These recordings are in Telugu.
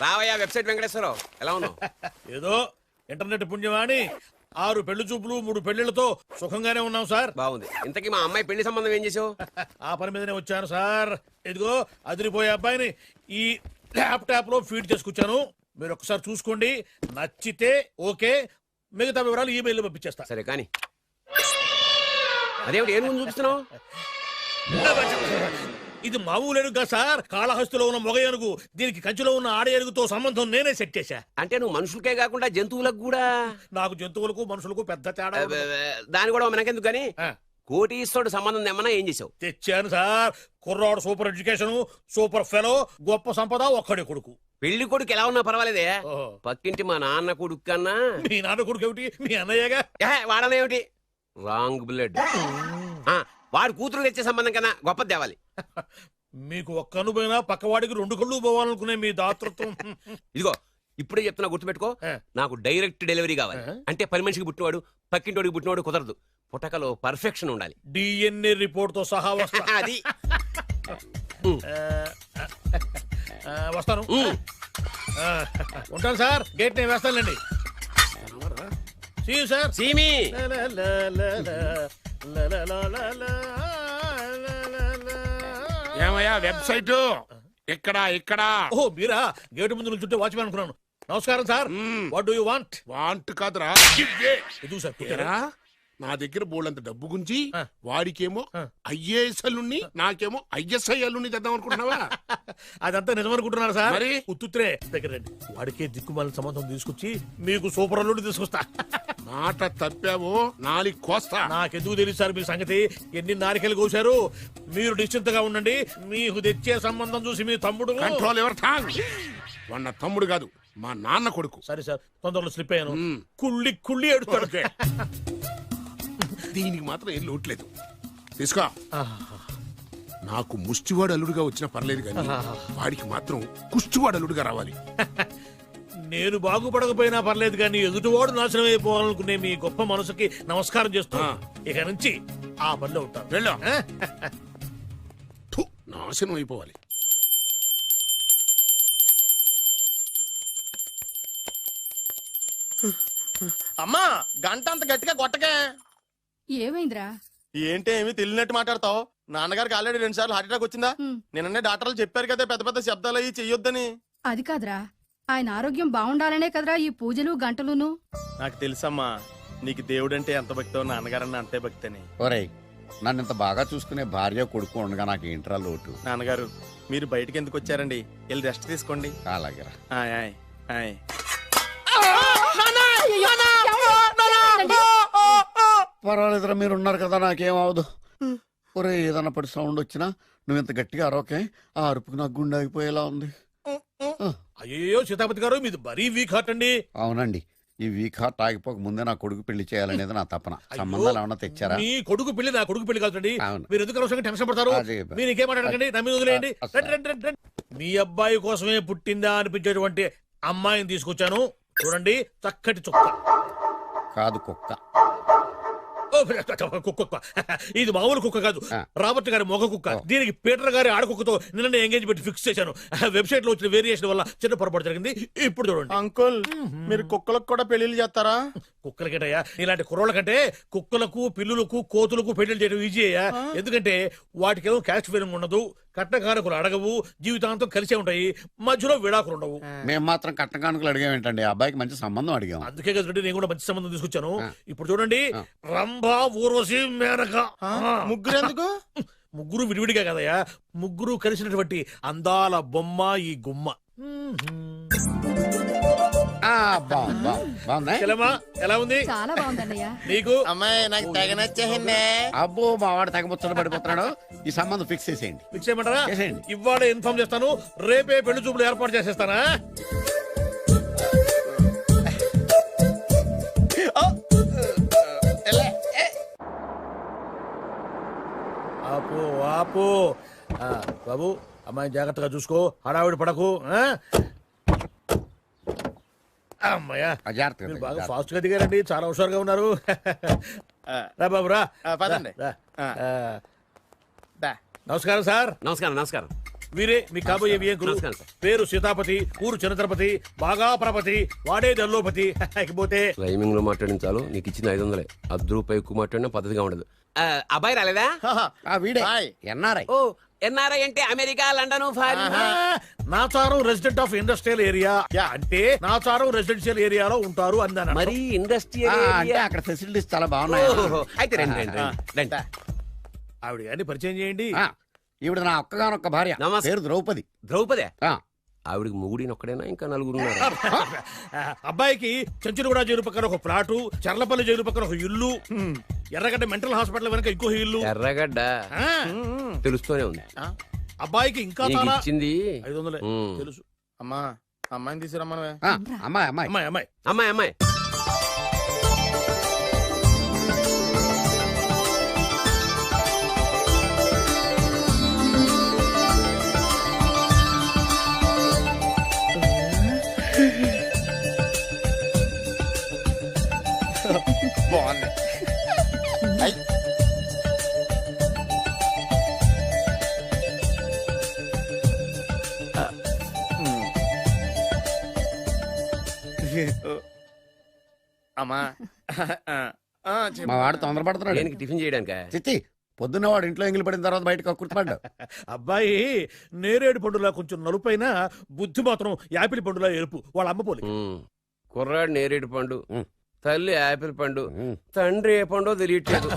రావయ్యా వెబ్సైట్ వెంకటేశ్వరరావు, ఎలా ఉన్నావు? ఏదో ఇంటర్నెట్ పుణ్యమాని 6 పెళ్లి చూపులు 3 పెళ్లిళ్లతో సుఖంగానే ఉన్నాం సార్. బాగుంది. ఇంతకీ మా అమ్మాయి పెళ్లి సంబంధం ఏం చేసావు? ఆ పని మీదనే వచ్చాను సార్. ఇదిగో అదిరిపోయే అబ్బాయిని ఈ ల్యాప్టాప్ లో ఫీడ్ చేసుకొచ్చాను. మీరు ఒకసారి చూసుకోండి, నచ్చితే ఓకే, మిగతా వివరాలు ఈమెయిల్ పంపించేస్తా. సరే కానీ అదేమిటి ఏం ముందు చూపిస్తున్నావు? ఇది మామూలు ఏనుగు కాదు సార్, కాళహస్తిలో ఉన్న మొగ ఏనుగు. దీనికి కంచిలో ఉన్న ఆడ ఏనుగుతో సంబంధం నేనే సెట్ చేశా. అంటే నువ్వు మనుషులకే కాకుండా జంతువులకు కూడా? నాకు జంతువులకు మనుషులకు పెద్ద తేడా ఉండదు. దాని కూడా మనకెందుకు కానీ ఆ, కోటీశ్వరుడు సంబంధం ఏమన్నా ఏం చేసావు? తెచ్చాను సార్. కుర్రాడు సూపర్ ఎడ్యుకేషన్, సూపర్ ఫెలో, గొప్ప సంపద, ఒక్కడే కొడుకు. పెళ్లి కొడుకు ఎలా ఉన్నా పర్వాలేదే, ఓహో. పక్కింటి మా నాన్న కొడుకు కన్నా మీ నాన్న కొడుకు ఏమిటి, మీ అన్నయ్యగా. వాడనేమిటి రాంగ్ బ్లడ్. వాడు కూతురు తెచ్చే సంబంధం కన్నా గొప్పది తేవాలి. మీకు ఒక్క కన్ను పోయినా పక్కవాడికి 2 కళ్ళు పోవాలనుకునే మీ దాతృత్వం. ఇదిగో ఇప్పుడే చెప్తున్నా, గుర్తుపెట్టుకో. నాకు డైరెక్ట్ డెలివరీ కావాలి. అంటే పని మనిషికి పుట్టినవాడు పక్కింటోడికి పుట్టినవాడు కుదరదు. పుట్టకలో పర్ఫెక్షన్ ఉండాలి. డిఎన్ఏ రిపోర్ట్ తో సహా వస్తా. అది వస్తాను. ఉంటాను సార్, గేట్ నేను వేస్తానండి. సార్ సీమి ఏమయ్యా వెబ్సైట్ ఇక్కడ ఇక్కడ? ఓ మీరా, గేటు ముందు నుంచుంటే వాచ్మెన్ అనుకున్నాను. నమస్కారం sir. What do you want? Want కాదురా, ఎదుగు సార్. ఏరా, నా దగ్గర బోళ్ళంత డబ్బు గుంచి ఆ. వాడికేమో ఐఏఎస్ అల్లుణ్ణి నాకేమో ఐఎస్ఐ అల్లుణ్ణి తెద్దాం అనుకుంటున్నావా? అదంతా నిజమనుకుంటున్నారు సార్. మరి? ఉత్తుత్రే దగ్గర రండి. వాడికే దిక్కుమాలిన సంబంధం తీసుకొచ్చి మీకు సూపర్ అల్లుడు తీసుకొస్తా. మాట తప్పావో నాలికి కోస్తా. నాకెందుకు తెలియదు సార్ మీ సంగతి. ఎన్ని నారికలు కోశారు. మీరు నిశ్చింతగా ఉండండి. మీకు తెచ్చే సంబంధం చూసి మీ తమ్ముడు. కంట్రోల్ ఎవర్ థాంగ్. వాడు నా తమ్ముడు కాదు, మా నాన్న కొడుకు. సరే సార్, తొందరలో స్లిప్ అయ్యాను. కుళ్ళి కుళ్ళి ఏడుస్తాడు. ఓకే. దీనికి మాత్రం ఏం లోట్లేదు. తీసుకో. నాకు ముష్టివాడు అల్లుడుగా వచ్చినా పర్లేదు కానీ వాడికి మాత్రం కుష్టివాడు అల్లుడుగా రావాలి. నేను బాగుపడకపోయినా పర్లేదు కానీ ఎదుటివాడు నాశనం అయిపోవాలనుకునే మీ గొప్ప మనసుకి నమస్కారం చేస్తా. ఇక నుంచి ఆ పనిలో ఉంటాను. వెళ్ళా. నాశనం అయిపోవాలి. అమ్మా, గంట అంత గట్టిగా కొట్టకే. ఏమైందిరా? ఏంటి ఏమి తెలియనట్టు మాట్లాడతావు? నాన్నగారికి ఆల్రెడీ 2 సార్లు హార్ట్ అటాక్ వచ్చిందా? నిన్ననే డాక్టర్లు చెప్పారు కదా పెద్ద పెద్ద శబ్దాలు అయ్యి చెయ్యొద్దని. అది కాదురా, ఆయన ఆరోగ్యం బాగుండాలనే కదరా ఈ పూజలు గంటలును. నాకు తెలుసమ్మా, నీకు దేవుడంటే ఎంత భక్తో నాన్నగారన్న అంతే భక్తి అని. ఒరేయ్, నన్ను ఇంత బాగా చూసుకునే భార్య కొడుకు ఉండగా నాకు ఏంట్రా లోటు? నాన్నగారు, మీరు బయటికి ఎందుకు వచ్చారండి? వెళ్ళి రెస్ట్ తీసుకోండి. అలాగేరా. ఆయ్ ఆయ్ ఆయ్. పర్వాలేదురా, మీరు ఉన్నారు కదా, నాకేం అవదు. ఒరే, ఏదన్నా పడి సౌండ్ వచ్చినా నువ్వు ఇంత గట్టిగా అరవకే. ఆ అరుపుకు నాకు గుండె ఆగిపోయేలా ఉంది. అయ్యో సీతాపతి గారు, మీది మరీ వీక్ హార్ట్ అండి. అవునండి, ఈ వీక్ హార్ట్ ఆగిపోక ముందే నా కొడుకు పెళ్లి చేయాలనేది నా తపన. సంబంధాలు ఏమన్నా తెచ్చారా? మీ కొడుకు పెళ్లి నా కొడుకు పెళ్లి కాదండి. అవును. మీరు ఎందుకు అవసరంగా టెన్షన్ పడతారు? అదే. మీరు ఇంకేం మాట్లాడకండి, నా మీద వదిలేయండి. రండి, రండి, రండి, రండి. మీ అబ్బాయి కోసమే పుట్టిందా అనిపించేటువంటి అమ్మాయిని తీసుకొచ్చాను. చూడండి, చక్కటి చుక్క. కాదు, కుక్క. కుక్క. ఇది మామూలు కుక్క కాదు, రాబర్ట్ గారి మొగ కుక్క. దీనికి పీటర్ గారి ఆడకుక్కతో నిన్న ఎంగేజ్మెంట్ ఫిక్స్ చేశాను. వెబ్సైట్ లో వచ్చిన వేరియేషన్ వల్ల చిన్న పొరపాటు జరిగింది. ఇప్పుడు చూడండి. అంకుల్, మీరు కుక్కలకు కూడా పెళ్లిళ్ళు చేస్తారా? కుక్కలకేటయ్యా, ఇలాంటి కుర్రోళ్ళ కంటే కుక్కలకు, పిల్లులకు, కోతులకు పెళ్లి చేయడం ఈజీ అయ్యా. ఎందుకంటే వాటికేమో క్యాస్ట్ ఫీలింగ్ ఉండదు, కట్నకానుకలు అడగవు, జీవితాంతం కలిసే ఉంటాయి, మధ్యలో విడాకులు ఉండవు. మేము మాత్రం కట్నకానుకలు అడిగామేంటండి? అబ్బాయికి మంచి సంబంధం అడిగాం. అందుకే కదండి నేను కూడా మంచి సంబంధం తీసుకొచ్చాను. ఇప్పుడు చూడండి, రంభా, ఊర్వశి, మేనక. ముగ్గురు ఎందుకు? ముగ్గురు విడివిడిగా కదయ్యా, ముగ్గురు కలిసినటువంటి అందాల బొమ్మ ఈ గుమ్మ. ఎలా ఉంది? చాలా బాగుందన్నయ్య. నీకు? అమ్మాయి నాకు తెగ నచ్చేసిందే. అబ్బో, మా వాడు తెగబుచ్చట పడిపోతున్నాడు. ఈ సంబంధం ఫిక్స్ చేసేయండి. ఫిక్స్ చేయమంటారా? చేసేయండి. ఇవాళ ఇన్ఫార్మ్ చేస్తాను, రేపే పెళ్లి చూపులు ఏర్పాటు చేసేస్తానా? ఆపు ఆపు. బాబు, అమ్మాయిని జాగ్రత్తగా చూసుకో, హడావిడి పడకు. అమ్మాయ్యా, మీరు బాగా ఫాస్ట్ గా దిగారండి, చాలా హుషారుగా ఉన్నారు. రా బాబు, రా. పదండి. నమస్కారం సార్. నమస్కారం. నమస్కారం. వీరే మీ కాబోయే వియంకులు. నమస్కారం సార్. పేరు సీతాపతి, ఊరు చంద్రపతి, బాగా ప్రపతి, వాడే దల్లోపతి. ఇకపోతే రైమింగ్ లో మాట్లాడిన చాలు, నీకు ఇచ్చిన 500. ₹10 ఎక్కువ మాట్లాడినా పద్ధతిగా ఉండదు. అబ్బాయి రాలేదా? వీడే హాయ్. ఎన్ఆర్ఐ. ఓ ఎన్ఆర్ఐ అంటే America, London, foreign. Nacharam resident of industrial area అంటే నాచారం రెసిడెన్షియల్ ఏరియాలో ఉంటారు అందాను. మరి ఇండస్ట్రియల్ అంటే అక్కడ ఫెసిలిటీస్ చాలా బాగున్నాయి. అయితే రండి రండి రండి. ఆవిడ గారిని పరిచయం చేయండి. ఈవిడ నా ఒక్కగానొక్క భార్య, నమస్తే. పేరు ద్రౌపది. ద్రౌపదే ఆ, ఆవిడికి మొగుడిని ఒక్కడేనా ఇంకా నలుగురు అబ్బాయికి చెంచులగూడ జైలు పక్కన ఒక ప్లాటు, చర్లపల్లి జైలు పక్కన ఒక ఇల్లు, ఎర్రగడ్డ మెంటల్ హాస్పిటల్ వెనక ఇంకో ఇల్లు. ఎర్రగడ్డ ఆ, తెలుస్తూనే ఉంది. అబ్బాయికి ఇంకా నీకు చాలా ఇచ్చింది 500 ఉమ్. తెలుసు. అమ్మా అమ్మాయిని తీసుకురమ్మనవే. అమ్మాయి అమ్మాయి అమ్మాయి అమ్మాయి అమ్మాయి అమ్మాయి బాగుంది. ఐ. అమ్మా మా వాడు తొందరపడుతున్నాడు. దేనికి టిఫిన్ చేయడానిక? చిచ్చి, పొద్దున్న వాడు ఇంట్లో ఎంగిలి పడిన తర్వాత బయటకు కుర్తుపడ్డాడు. అబ్బాయి నేరేడు పండులా కొంచెం నలుపైన, బుద్ధి మాత్రం యాపిల్ పండులా ఎరుపు. వాళ్ళ అమ్మ పోలి. కుర్రాడు నేరేడు పండు, ఉమ్. తల్లి యాపిల్ పండు, తండ్రి ఏ పండో తెలియట్లేదు.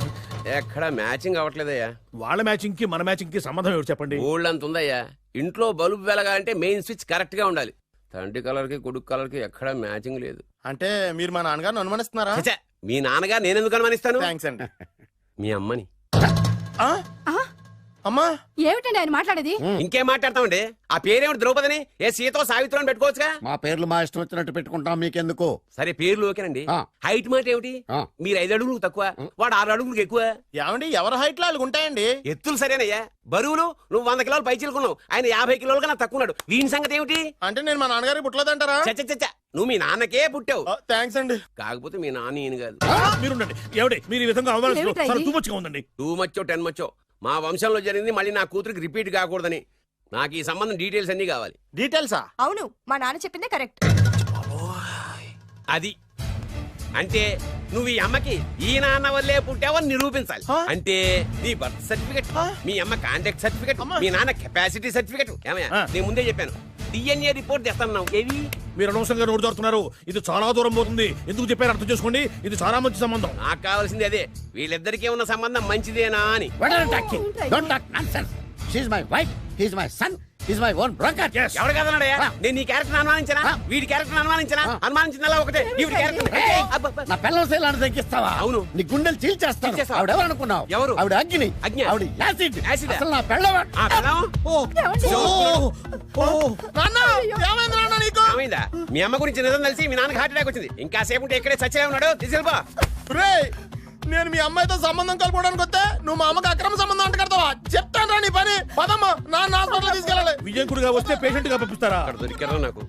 ఎక్కడ మ్యాచింగ్ అవ్వట్లేదయ్యా. వాళ్ళ మ్యాచింగ్ కి మన మ్యాచింగ్ కి సంబంధం ఏమిటి చెప్పండి. ఊళ్ళంత ఉందయ్యా. ఇంట్లో బల్బు వెలగాలంటే మెయిన్ స్విచ్ కరెక్ట్ గా ఉండాలి. తండ్రి కలర్ కి కొడుకు కలర్ కి ఎక్కడ మ్యాచింగ్ లేదు. అంటే మీరు మా నాన్నగారిని అనుమానిస్తున్నారా? ఛ, మీ నాన్నగారు నేనెందుకు అనుమానిస్తాను? థ్యాంక్స్ అండి. మీ అమ్మని. ఆ? అమ్మా ఏమిటండి ఆయన మాట్లాడేది? ఇంకేం మాట్లాడతామండి? ఆ పేరేమిటి ద్రౌపదిని? ఏ సీతో సావిత్రి అని పెట్టుకోవచ్చుగా. మా పేర్లు మా ఇష్టం వచ్చినట్టు పెట్టుకుంటాం, మీకెందుకు? సరే పేర్లు ఓకేనండి. ఆ. హైట్ మాట ఏమిటి? ఆ. మీరు 5 అడుగులు తక్కువ, వాడు 6 అడుగులకు ఎక్కువ. ఏమండి ఎవరి హైట్ లో వాళ్ళకి ఉంటాయండి. ఎత్తులు సరేనయ్యా. బరువులు నువ్వు 100 కిలోలు పై చిలుకున్నావు, ఆయన 50 కిలోలు కన్నా తక్కువ ఉన్నాడు. వీని సంగతి ఏమిటి? అంటే నేను మా నాన్నగారికి పుట్టలేదంటారా? చచ్చ నువ్వు మీ నాన్నకే పుట్టావు. థ్యాంక్స్ అండి. కాకపోతే మీ నాన్న ఈయన కాదు. మీరుండండి. ఏమిటి మీరు ఈ విధంగా అవమానిస్తున్నారు? ఏమిటా ఇది? చాలా too much గా ఉందండి. 2 మచ్చో 10 మచ్చో మా వంశంలో జరిగింది మళ్ళీ నా కూతురికి రిపీట్ కాకూడదని నాకు ఈ సంబంధం డీటెయిల్స్ అన్ని కావాలి. డీటెయిల్సా? అవును మా నాన్న చెప్పిందే కరెక్ట్. అది అంటే నువ్వు ఈ అమ్మకి ఈ నాన్న వల్లే పుట్టావని నిరూపించాలి. అంటే నీ బర్త్ సర్టిఫికెట్, మీ అమ్మ కాంటాక్ట్ సర్టిఫికెట్, మీ నాన్న కెపాసిటీ సర్టిఫికెట్. ఏమయ్యా, నేను ముందే చెప్పాను DNA రిపోర్ట్ తెస్తాను. ఏవి మీరు అనవసరంగా నోరు జారుతున్నారు. ఇది చాలా దూరం పోతుంది. ఎందుకు చెప్పారు అర్థం చేసుకోండి. ఇది చాలా మంచి సంబంధం. నాకు కావాల్సింది అదే, వీళ్ళిద్దరికీ ఉన్న సంబంధం మంచిదేనా అని. What are you talking? Don't talk nonsense. She's my wife, he's my son, he's my own brother. Yes. ఎవరు కదన్నాడయ్యా? నేను నీ క్యారెక్టర్ అనుమానించనా? వీడి క్యారెక్టర్ అనుమానించనా? అనుమానించిందల్లా ఒకటే. వీడి క్యారెక్టర్ నా పిల్లల శైలాన్ని తగ్గిస్తావా? అవును. నీ గుండెలు చీల్చేస్తాను. చీల్చేస్తావా? ఆవిడ ఎవరు అనుకున్నావు? ఎవరు? ఆవిడ అగ్ని. అగ్ని? ఆవిడ యాసిడ్. యాసిడా? అసలు నా పిల్లవ. ఆ పిల్లం? నాన్న ఏమైంది నాన్న నీకు? ఏమైందా? మీ అమ్మ గురించి నిజం తెలిసి మీ నాన్నకి హార్ట్ అటాక్ వచ్చింది. ఇంకా సేపు ఉంటే ఇక్కడే చచ్చే ఉన్నాడు. తీసుకెళ్ళిపో. రేయ్, నేను మీ అమ్మాయితో సంబంధం కలుపుకోవడానికి వస్తే నువ్వు మా అమ్మకి అక్రమ సంబంధం అంట కడతావా? చెప్తాను రా నీ పని. పదమ్మా, నాన్న హాస్పిటల్ తీసుకెళ్ళాలి. విజయకుడిగా వస్తే పేషెంట్ గా పంపిస్తారా? అక్కడ దొరికారా నాకు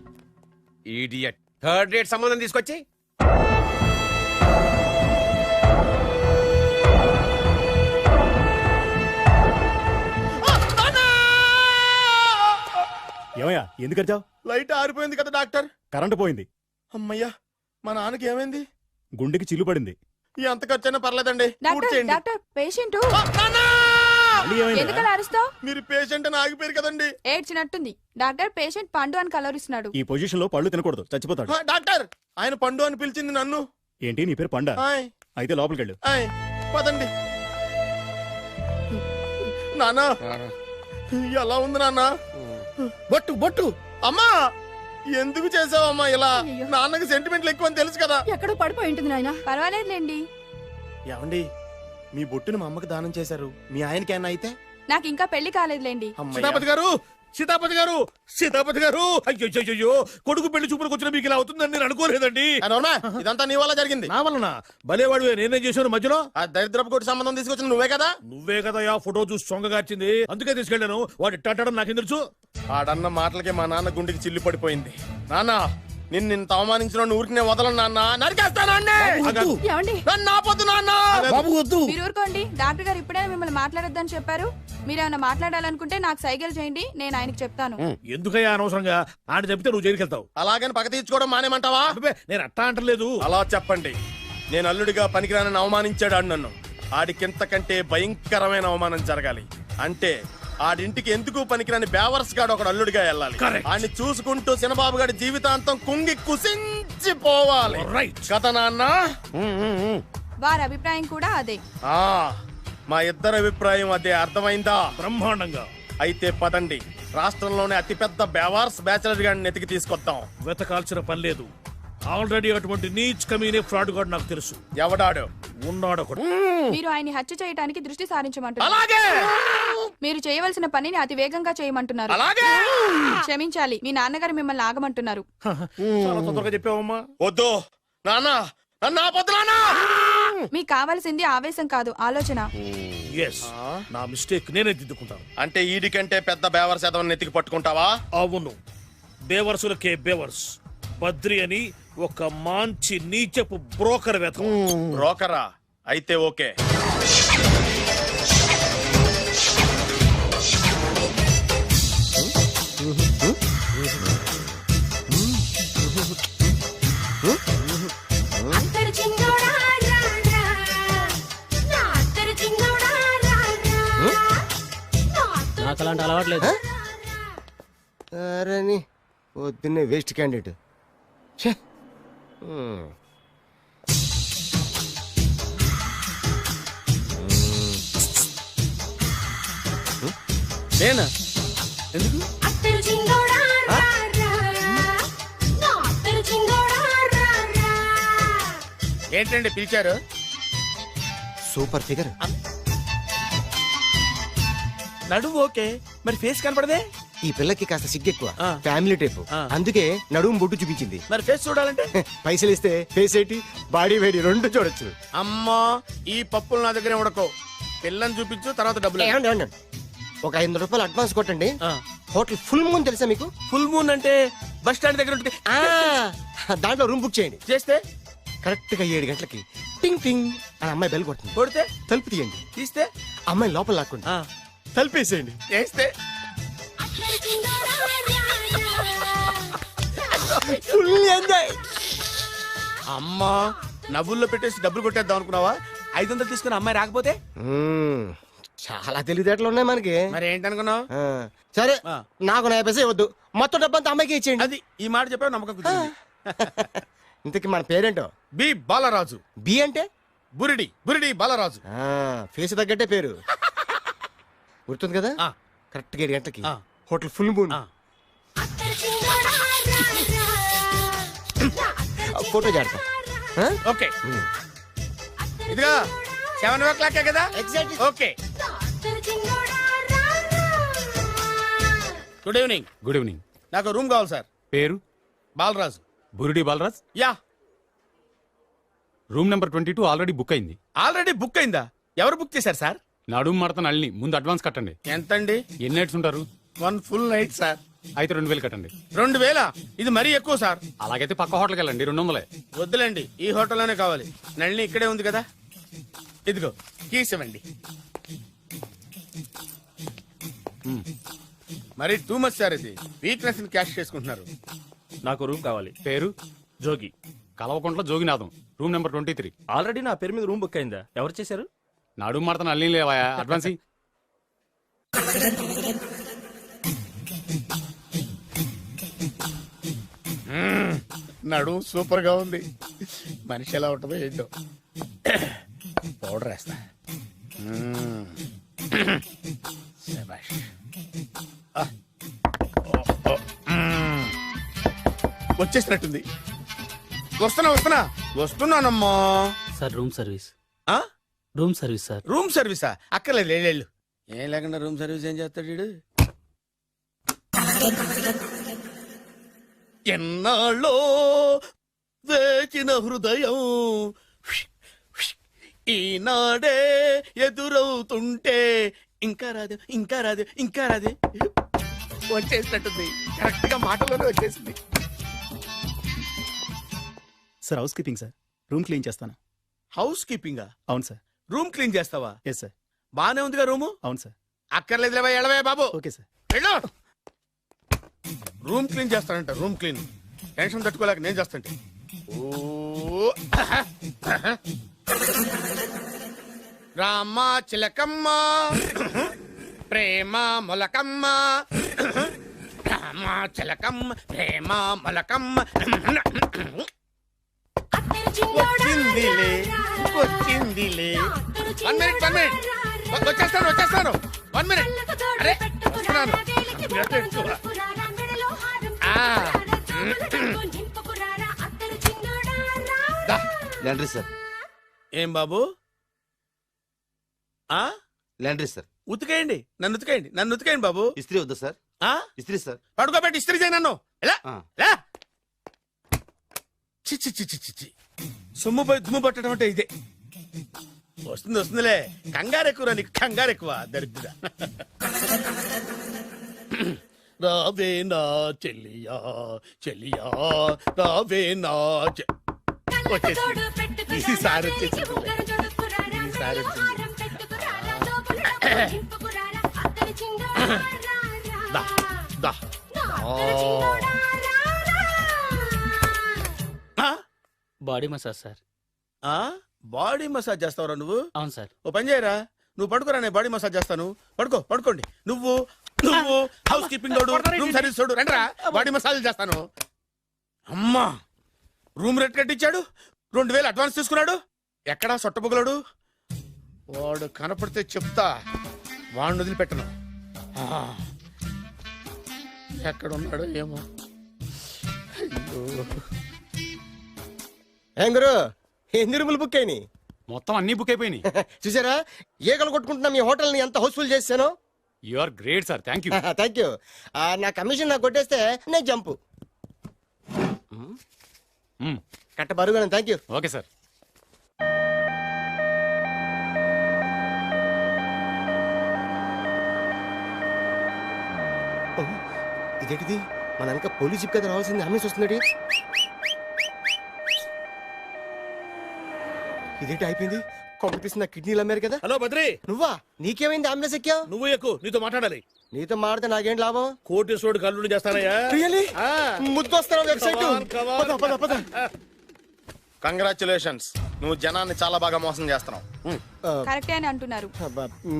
ఈడియట్. థర్డ్ రేట్ సంబంధం తీసుకొచ్చి ఏమయ్యా ఎందుకు వచ్చావు? లైట్ ఆరిపోయింది కదా డాక్టర్. కరెంటు పోయింది. అమ్మయ్యా, మా నాన్నకి ఏమైంది? గుండెకి చిల్లు పడింది. ఎంత ఖర్చైనా పర్లేదండి. పూర్తి డాక్టర్ చేయండి. డాక్టర్ పేషెంట్ నాన్న! మళ్ళీ ఏమైందిరా? ఎందుకలా అరుస్తావు? మీరు పేషెంట్ అని ఆగిపోయారు కదండి. ఏడ్చినట్టుంది. డాక్టర్ పేషెంట్ పండు అని కలరిస్తున్నాడు. ఈ పొజిషన్ లో పళ్ళు తినకూడదు, చచ్చిపోతాడు. డాక్టర్, ఆయన పండు అని పిలిచింది నన్ను. ఏంటి నీ పేరు పండా? ఆయ్, అయితే లోపలికి వెళ్ళు. ఆయ్, పదండి. నాన్న ఎలా ఉంది నాన్న? బొట్టు బొట్టు. అమ్మా, ఎందుకు చేసావమ్మా ఇలా? అయ్యో. నాన్నకి సెంటిమెంట్లు ఎక్కువ అని తెలుసు కదా. ఎక్కడో పడిపోయి ఉంటుంది నాయన. పర్వాలేదులేండి. ఏమండి, మీ బొట్టుని మా అమ్మకి దానం చేశారు. మీ ఆయనకి ఏమన్నా అయితే? నాకు ఇంకా పెళ్లి కాలేదులేండి. అమ్మయ్య. సీతాపతి గారు, సీతాపతి గారు, సీతాపతి గారు. అయ్యో, కొడుకు పెళ్లి చూపులకు వచ్చిన మీకు ఇలా అవుతుందని నేను అనుకోలేదండి. ఆ, నోర్మా, ఇదంతా నీ వల్ల జరిగింది. నా వలన భలేవాడు. నేనేం చేశాను మధ్యలో? ఆ దరిద్రపు కొట్టి సంబంధం తీసుకొచ్చిన నువ్వే కదా. నువ్వే కదా ఆ ఫోటో చూసి సొంగగార్చింది. అందుకే తీసుకెళ్ళాను. వాడు ఇట్టాడడం నాకేం తెలుసు? ఆడన్న మాటలకే మా నాన్న గుండెకి చిల్లు పడిపోయింది. నాన్న, నిన్ను అవమానించిన ఊరికి వదలను నాన్న, నరికేస్తాను అన్నే. ఏమండి నన్ను ఆపొద్దు నాన్న. బాబు వద్దు. మీరు ఊరుకోండి. డాక్టర్ గారు ఇప్పుడే మిమ్మల్ని మాట్లాడొద్దని చెప్పారు. మీరేమైనా మాట్లాడాలనుకుంటే నాకు సైగలు చేయండి, నేను ఆయనకి చెప్తాను. ఎందుకయ్యా అనవసరంగా ఆయన చెప్తే నువ్వు జైలుకి వెళ్తావు. అలాగని పక్క తీర్చుకోవడం మానేమంటావా? అబ్బే, నేను అట్టా అంటలేదు. అలా చెప్పండి. నేను అల్లుడిగా పనికిరానని అవమానించాడు ఆడు నన్ను. ఆడికింతకంటే భయంకరమైన అవమానం జరగాలి. అంటే ఆడింటికి ఎందుకు పనికిరాని బేవర్స్ గాడు ఒకడు అల్లుడిగా వెళ్ళాలి. Correct. ఆడిని చూసుకుంటూ చిన్నబాబు గారి జీవితాంతం కుంగి కుసించిపోవాలి. Right. కథ నాన్న. వారి అభిప్రాయం కూడా అదే. ఆ, మా ఇద్దరి అభిప్రాయం అదే. అర్థమైందా? బ్రహ్మాండంగా. అయితే పదండి, రాష్ట్రంలోనే అతిపెద్ద బేవార్స్ బ్యాచిలర్ గాడిని ఎతికి తీసుకొద్దాం. వెతకాల్సిన పని లేదు. ఆల్రెడీ అటువంటి నీచ్ కమీనే ఫ్రాడ్ గాడు నాకు తెలుసు. ఎవడాడు? ఉన్నాడొకడు. మీరు ఆయన్ని హత్య చేయడానికి దృష్టి సారించమంటున్నారు. అలాగే మీరు చేయవలసిన పనిని అతి వేగంగా చేయమంటున్నారు. అలాగే. క్షమించాలి, మీ నాన్నగారు మిమ్మల్ని ఆగమంటున్నారు. చాలా తొందరగా చెప్పావమ్మా. వద్దు నాన్న, నన్ను ఆపొద్దు నాన్న. మీకు కావాల్సింది ఆవేశం కాదు, ఆలోచన. ఎస్, నా మిస్టేక్ నేనే దిద్దుకుంటాను. అంటే ఈడికంటే పెద్ద బేవర్స్ ఎదవని ఎతికి పట్టుకుంటావా? అవును, బేవర్సులకే బేవర్స్. బద్రి అని ఒక మంచి నీచపు బ్రోకర్ వెతకం. బ్రోకరా? అయితే ఓకే. నాకు అలాంటి అలవాట్లేదు. అరే పొద్దున్నే వేస్ట్ క్యాండిడేట్. నేనా? ఎందుకు? ఏంటండి పిలిచారు? Super figure. నడువు ఓకే, మరి ఫేస్ కనపడదే. ఈ పిల్లకి కాస్త సిగ్గెక్కువ, ఫ్యామిలీ టైప్. అందుకే నడుము బొట్టు చూపించింది. మరి ఫేస్ చూడాలంటే పైసలు ఇస్తే ఫేస్ ఏంటి, బాడీ వేడి రెండు చూడొచ్చు. అమ్మా, ఈ పప్పులు నా దగ్గర ఉడకో. పిల్లని చూపించు, తర్వాత డబ్బులు. ఏమండి, ఏమండి, ఒక 500 రూపాయలు అడ్వాన్స్ కొట్టండి. హోటల్ ఫుల్ మూన్ తెలుసా మీకు? ఫుల్ మూన్ అంటే బస్ స్టాండ్ దగ్గర ఉంటుంది. దాంట్లో రూమ్ బుక్ చేయండి. చేస్తే కరెక్ట్ గా 7 గంటలకి టింగ్ టింగ్ అని అమ్మాయి బెల్ కొడుతుంది. కొడితే తలుపు తీయండి. తీస్తే అమ్మాయి లోపల లాక్కోండి. తలుపేసేయండి. చేస్తే ఫుల్ ఎంజాయ్. అమ్మా, నవ్వుల్లో పెట్టేసి డబ్బులు కొట్టేద్దాం అనుకున్నావా? 500 తీసుకుని అమ్మాయి రాకపోతే? చాలా తెలివితేటలు ఉన్నాయి మనకి. మరి ఏంటనుకున్నావు? సరే, నాకు 50 పైసలు వద్దు, మొత్తం డబ్బంతా అమ్మాయికి ఇచ్చేయండి. అది ఈ మాట చెప్పావు, నమ్మకం కుదిరింది. ఇంతకి మన పేరేంటో? బి బాలరాజు. బి అంటే బురిడి, బురిడి బాలరాజు. ఫేస్ తగ్గట్టే పేరు. గుర్తుంది కదా? కరెక్ట్ గా 7 గంటలకి హోటల్ ఫుల్ మూన్. ఫోటో జాడతా. ఓకే, ఇదిగా 7:00 కదా? Exactly. Okay. Good evening. Good evening. నాకు రూమ్ కావాలి సార్. పేరు? Balaraju. Burudi Balaraj. Yeah. Room number 22 already book అయింది. ఆల్రెడీ బుక్ అయిందా? ఎవరు బుక్ చేశారు సార్? నడుము మడత నల్లి. ముందు అడ్వాన్స్ కట్టండి. ఎంతండి? ఎన్ని నైట్స్ ఉంటారు? 1 ఫుల్ నైట్ సార్. అయితే 2000 కట్టండి. 2000? ఇది మరీ ఎక్కువ సార్. అలాగైతే పక్క హోటల్కి వెళ్ళండి, 200. వద్దులేండి, ఈ హోటల్లోనే కావాలి. నళిని ఇక్కడే ఉంది కదా. ఇదిగో కీస్ ఇవ్వండి. మరి టూ మచ్ సార్, ఇది వీక్నెస్ ని క్యాష్ చేసుకుంటున్నారు. నాకు రూమ్ కావాలి. పేరు? Jogi. Kalvakuntla Joginatham. Room number 23. Already నా పేరు మీద రూమ్ బుక్ అయిందా? ఎవరు చేశారు? నడుము మడత నల్లి లేవా? అడ్వాన్స్ ఇయ్యి. నడు సూపర్ గా ఉంది. మనిషి ఎలా ఉంటుందో ఏంటో. పౌడర్ వేస్తా. శభాష్. వచ్చేసినట్టుంది. వస్తున్నానమ్మా. Sir room service. ఆ? Room service sir. రూమ్ సర్వీసా? అక్కర్లేదు, లేళ్ళు. ఏం లేకుండా రూమ్ సర్వీస్ ఏం చేస్తాడు వీడు? ఎన్నాళ్ళో వేచిన హృదయం ఈనాడే ఎదురవుతుంటే ఇంకా రాదు, ఇంకా రాదు, ఇంకా రాదు. వచ్చేసినట్టుంది. కరెక్ట్ గా మాటలోనే వచ్చేసింది. Sir house keeping sir. Room clean చేస్తాను. హౌస్ కీపింగా? అవును సార్. రూమ్ క్లీన్ చేస్తావా? Yes sir. బానే ఉందిగా రూము? అవును సార్. అక్కర్లేదులేవా, ఎడవే బాబు. Okay sir. వెళ్ళు. రూమ్ క్లీన్ చేస్తానంట. రూమ్ క్లీన్ టెన్షన్ తట్టుకోలేక నేను చేస్తాంటే. ఓ రామ చిలకమ్మ ప్రేమ మొలకమ్మ, రామ చిలకమ్మ ప్రేమ మొలకమ్మ. వచ్చిందిలే వచ్చిందిలే. 1 minute 1 minute. వచ్చేస్తాను 1 minute. అరే వస్తున్నాను. Laundry sir. ఏం బాబు? Laundry sir. ఉతికేయండి, నన్ను ఉతికేయండి బాబు. ఇస్త్రీ వద్దా సార్? ఇస్త్రీ సార్. పడుకోబెట్టి ఇస్త్రీ చేయి నన్ను. ఎలా చిచ్చి చిచ్చి చిచ్చి సొమ్ము పోయి దుమ్ము పట్టడం అంటే ఇదే. వస్తుందిలే. కంగారు ఎక్కువ, నీకు కంగారు ఎక్కువ దరిద్ర. రావే నా చెల్లియా చెల్లియా రావే నా ఈసారి body massage sir. Body massage చేస్తావురా నువ్వు? అవును సార్. ఓ పని చేయరా, నువ్వు పడుకోరా, నేను బాడీ మసాజ్ చేస్తాను. పడుకోండి. నువ్వు హౌస్ కీపింగ్ తోడు, రూమ్ సర్వీస్ తోడు, రండిరా బాడీ మసాజ్ చేస్తాను. అమ్మా, రూమ్ రేట్ కట్టించాడు, 2000 అడ్వాన్స్ తీసుకున్నాడు. ఎక్కడా సొట్టబుగలాడు? వాడు కనపడితే చెప్తా, వాడిని వదిలిపెట్టను. ఎక్కడున్నాడో ఏమో. ఏం గురు, ఎన్ని రూములు బుక్ అయినాయి? మొత్తం అన్ని బుక్ అయిపోయినాయి. చూసారా ఏగలు కొట్టుకుంటున్నా మీ హోటల్ ని ఎంత హౌస్ఫుల్ చేశాను. You are great sir. Thank you. Thank you. నా కమిషన్ నాకు కొట్టేస్తే నేను జంపు కట్ట బరుగాను. Thank you. Okay sir. ఇదేంటిది, మన వెనక పోలీస్ జిప్ కదా రావాల్సింది, అంబులెన్స్ వస్తుంది. ఇదేంటి అయిపోయింది? కొంపపిస్తున్న కిడ్నీలు అమ్మారు కదా. హలో బద్రి, నువ్వా? నీకేమైంది? అంబులెన్స్ ఎక్కావు? నువ్వు ఎక్కువ, నీతో మాట్లాడాలి. నీతో మాడితే నాకేం లాభం? కోటేశ్వరుడు కల్లుడు చేస్తానయ్యా. ముద్దు వస్తాను వెబ్సైట్. కంగ్రాచులేషన్స్, నువ్వు జనాన్ని చాలా బాగా మోసం చేస్తున్నావు. కరెక్టే అని అంటున్నారు.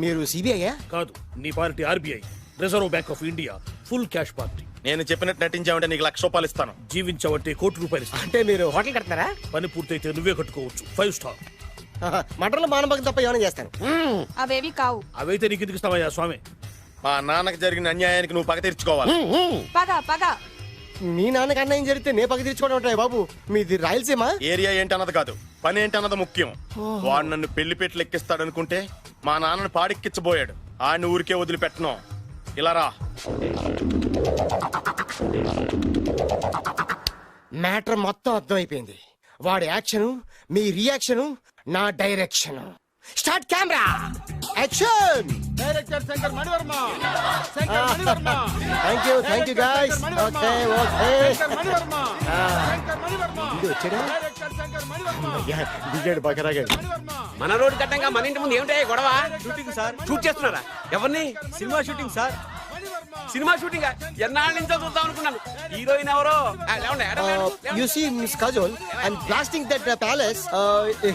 మీరు సిబిఐ కాదు, నీ party RBI, reserve bank of India, full cash party. నేను చెప్పినట్టు నటించావంటే నీకు ₹1,00,000 ఇస్తాను. జీవించావంటే ₹1,00,00,000 ఇస్తాను. అంటే మీరు హోటల్ కడతారా? పని పూర్తయితే నువ్వే కట్టుకోవచ్చు, 5 స్టార్. మటన్లో మానభంగం తప్ప ఏమైనా చేస్తాను. అవేవి కావు. అవైతే నీకు ఎందుకు ఇస్తావయ్యా స్వామి? మా నాన్నకి జరిగిన అన్యాయానికి నువ్వు పగ తీర్చుకోవాలి. పగ మీ నాన్నకి అన్యాయం జరిగితే నే పగ తీర్చుకోవడం ఉంటాయి బాబు. మీది రాయలసీమ. ఏరియా ఏంటన్నది కాదు, పని ఏంటన్నది ముఖ్యం. వాడు నన్ను పెళ్లి పెట్లు ఎక్కిస్తాడు అనుకుంటే మా నాన్నను పాడెక్కించబోయాడు. ఆయన ఊరికే వదిలిపెట్టను. ఇలా రా. మ్యాటర్ మొత్తం అర్థమైపోయింది. వాడి యాక్షన్, మీ రియాక్షన్, నా direction. Start camera, action. Director Shankar Mani Varma. Thank you guys. Okay దిగాడు బకరాగాడు. మన రోడ్డు కట్టంగా మన ఇంటి ముందు ఏమిటాయి గొడవ? Shooting sir. షూట్ చేస్తున్నారా? ఎవరిని? Cinema shooting sir. Cinema shooting ఎన్నాళ్ళ నుంచో చూద్దాం అనుకున్నాను. హీరోయిన్ ఎవరో? You see Miss Kajol, I'm blasting that palace.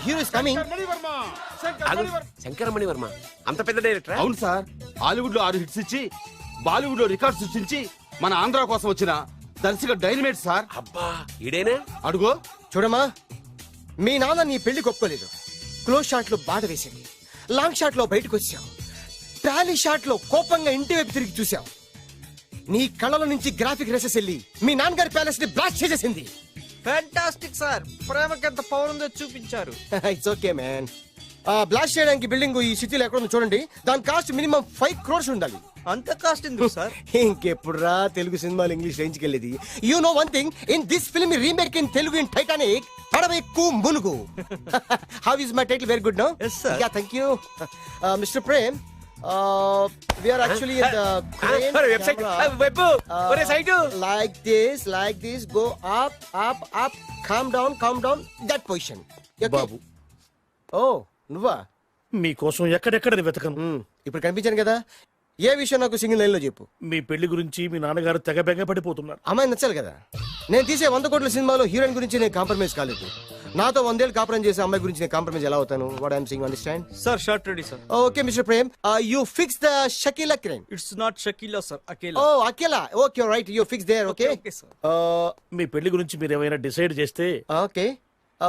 Hero is coming. Shankara Mani Varma అంత పెద్ద డైరెక్టర్? అవును సార్. హాలీవుడ్ లో 6 హిట్స్ ఇచ్చి బాలీవుడ్ లో రికార్డ్ సృష్టించి మన ఆంధ్ర కోసం వచ్చిన దర్శక డైనమేట్ సార్. అబ్బా, ఈడేనా? అడుగో. చూడమ్మా, మీ నాన్న నీ పెళ్లి ఒప్పుకోలేదు. క్లోజ్ షాట్ లో బాధ వేసింది, లాంగ్ షాట్ లో బయటకు వచ్చావు, ట్రాలీ షాట్ లో కోపంగా ఇంటి వైపు తిరిగి చూసావు. నీ కళ్ళలో నుంచి గ్రాఫిక్ రెసెస్ వెళ్ళి మీ నాన్నగారి ప్యాలెస్ ని బ్లాస్ట్ చేసేసింది. Fantastic sir. ప్రేమకి ఎంత పవర్ ఉందో చూపించారు. It's okay man. బ్లాస్ట్ చేయడానికి బిల్డింగ్ ఈ సిటీలో ఎక్కడ ఉందో చూడండి. దాని కాస్ట్ మినిమం 5 crores ఉండాలి. అంత కాస్ట్ ఎందుకు సార్? ఇంకెప్పుడు రా తెలుగు సినిమాలు ఇంగ్లీష్ రేంజ్కి వెళ్ళేది. You know one thing, in this film remake in Telugu in Titanic, పడవెక్కు మునుగు. How is my title? Very good no. Yes sir. Yeah, thank you. Mr. Prem, We are actually in the crane website camera. Web ఒరే site Like this, go up, calm down, that position. Okay? బాబు Oh, నువ్వా? మీకోసం ఎక్కడెక్కడ వెతకను. ఇప్పుడు కనిపించాను కదా, ఏ విషయం నాకు సింగిల్ లైన్ లో చెప్పు. మీ పెళ్లి గురించి మీ నాన్నగారు తెగ బెంగ పడిపోతున్నారు. అమ్మాయి నచ్చాలి కదా. నేను తీసే 100 కోట్ల సినిమాలో హీరోయిన్ గురించి నేను కాంప్రమైజ్ కాలేదు. నాతో 100 ఏళ్ళు కాపురం చేసే అమ్మాయి గురించి నేను కాంప్రమైజ్ ఎలా అవుతాను? What I'm saying, understand? Sir shirt ready sir. Okay mister Prem, you fix the Shakeela crime. It's not Shakeela sir, Akela. Oh Akela, okay right, you fix there. Okay okay sir. మీ పెళ్లి గురించి మీరు ఏమైనా డిసైడ్ చేస్తే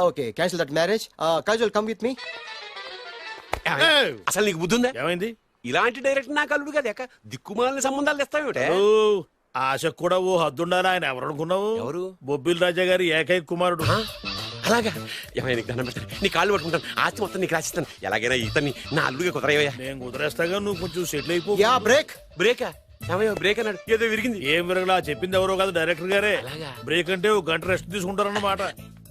okay cancel that marriage. Kajal come with me. అసలు నీకు బుద్ధి ఉందా? ఏమైంది? ఇలాంటి డైరెక్టర్ నాకు అల్లుడు కదా దిక్కుమాలిన సంబంధాలు తెస్తావేమిటే? ఆశకు కూడా ఓ హద్దుండాలి. ఆయన ఎవరు అనుకున్నావు? ఎవరు? బొబ్బిల్ రాజా గారి ఏకైక కుమారుడు. అలాగా? ఏమైనా నీకు దండం పెడతాను, నీ కాళ్ళు పట్టుకుంటాను, ఆస్తి మొత్తం నీకు రాసిస్తాను. ఎలాగైనా ఇతన్ని నా అల్లుడిగా కుదరయ్యా. నేను కుదిరేస్తాగా, నువ్వు కొంచెం సెటిల్ అయిపో. Yeah break. బ్రేకా? ఏమయ్యో బ్రేక్ అన్నాడు, ఏదో విరిగింది. ఏం విరగలా, చెప్పింది ఎవరో కాదు, డైరెక్టర్ గారే. అలాగా? బ్రేక్ అంటే ఒక గంట రెస్ట్ తీసుకుంటారన్నమాట.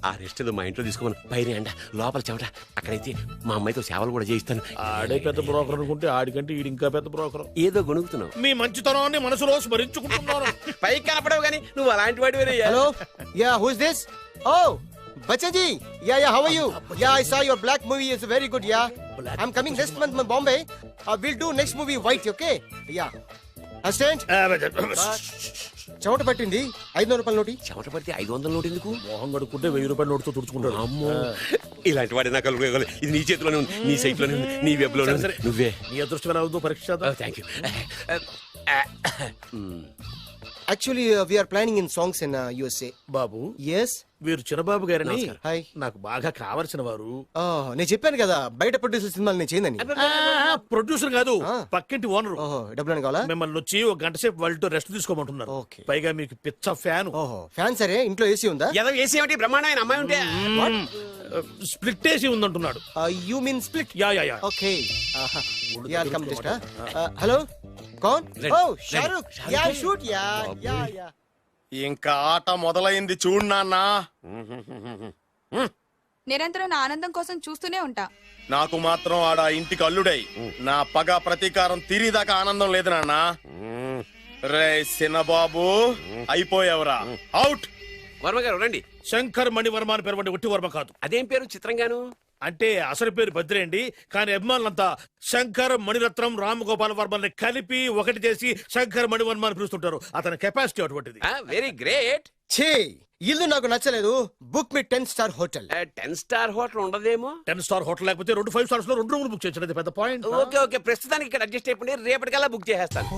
ఆ రెస్ట్ ఏదో మా ఇంట్లో తీసుకోమను. పైన అండ లోపల చెమట. అక్కడైతే మా అమ్మాయితో సేవలు కూడా చేయిస్తాను. ఆడే పెద్ద బ్రోకర్ అనుకుంటే ఆడికంటే ఈడు ఇంకా పెద్ద బ్రోకర్. ఏదో గొణుగుతున్నావు. మీ మంచితనాన్ని మనసులో స్మరించుకుంటున్నాను. పైకి కనపడవు కానీ నువ్వు అలాంటి వాడి. Hello, ya who is this? Oh Bachchan ji, ya how are you? Ya I saw your Black movie is very good. Ya I am coming next month to Bombay. Will do next movie White. Okay ya assistant. చెమట పట్టింది, 500 రూపాయల నోటి. చెమట పడితే 500 నోటు ఎందుకు? మోహం కడుక్కుంటే 1000 రూపాయల నోటుతో తుడుచుకుంటాడు. అమ్మో, ఇలాంటి వాడి నాకు అల్లుడు. ఇది నీ చేతిలోనే ఉంది, నీ సైట్ లోనే ఉంది, నీ వెబ్ లోనే ఉంది. నువ్వే. నీ అదృష్టం ఎలా ఉందో పరీక్ష. Thank you. Actually we are planning in songs in USA. బాబు, yes, వీరు చిన్నబాబు గారని హాయ్. నాకు బాగా కావలసిన వారు. నేను చెప్పాను కదా బయట ప్రొడ్యూసర్ సినిమాలు నేను చేయనని. ప్రొడ్యూసర్ కాదు, పక్కింటి ఓనర్. డబ్బులు కావాలా? మిమ్మల్ని వచ్చి ఒక గంట సేపు వాళ్ళతో రెస్ట్ తీసుకోమంటున్నారు. పైగా మీకు పిచ్చ ఫ్యాన్. ఫ్యాన్ సరే, ఇంట్లో ఏసీ ఉందా? ఏదో ఏసీ ఏమిటి, బ్రహ్మాండమైన అమ్మాయి ఉంటే. స్ప్లిట్ ఏసీ ఉందంటున్నాడు. You mean split? Yeah yeah yeah. Okay yeah come just. Hello, కౌన్? Oh Shahrukh. Yeah shoot. Yeah yeah yeah. ఇంకా ఆట మొదలైంది చూడు నాన్న. నిరంతరం నా ఆనందం కోసం చూస్తూనే ఉంటా. నాకు మాత్రం ఆడ ఇంటికి అల్లుడై నా పగ ప్రతీకారం తీరిదాకా ఆనందం లేదు నాన్న. రే సినబాబు, అయిపోయావురా, అవుట్. వర్మ గారు రండి. శంకర్ మణివర్మ అని పేరు, ఒట్టి వర్మ కాదు. అదేం పేరు చిత్రంగాను? అంటే అసలు పేరు బద్రే అండి, కానీ అభిమానులంతా శంకర్ మణిరత్నం రామగోపాల్ వర్మని కలిపి ఒకటి చేసి శంకర్ మణివర్మ అని పిలుస్తుంటారు. అతని కెపాసిటీ అటువంటిది. Very great. ఛీ, ఇల్లు నాకు నచ్చలేదు. బుక్ మీ 10 స్టార్ హోటల్. 10 స్టార్ హోటల్ ఉండదేమో. 10 స్టార్ హోటల్ లేకపోతే 2 5 స్టార్స్ లో 2 రూములు బుక్ చేయొచ్చు. అది పెద్ద పాయింట్. ఓకే ఓకే, ప్రస్తుతానికి ఇక్కడ అడ్జస్ట్ అయిపోయి రేపటికల్లా బుక్ చేసేస్తాను.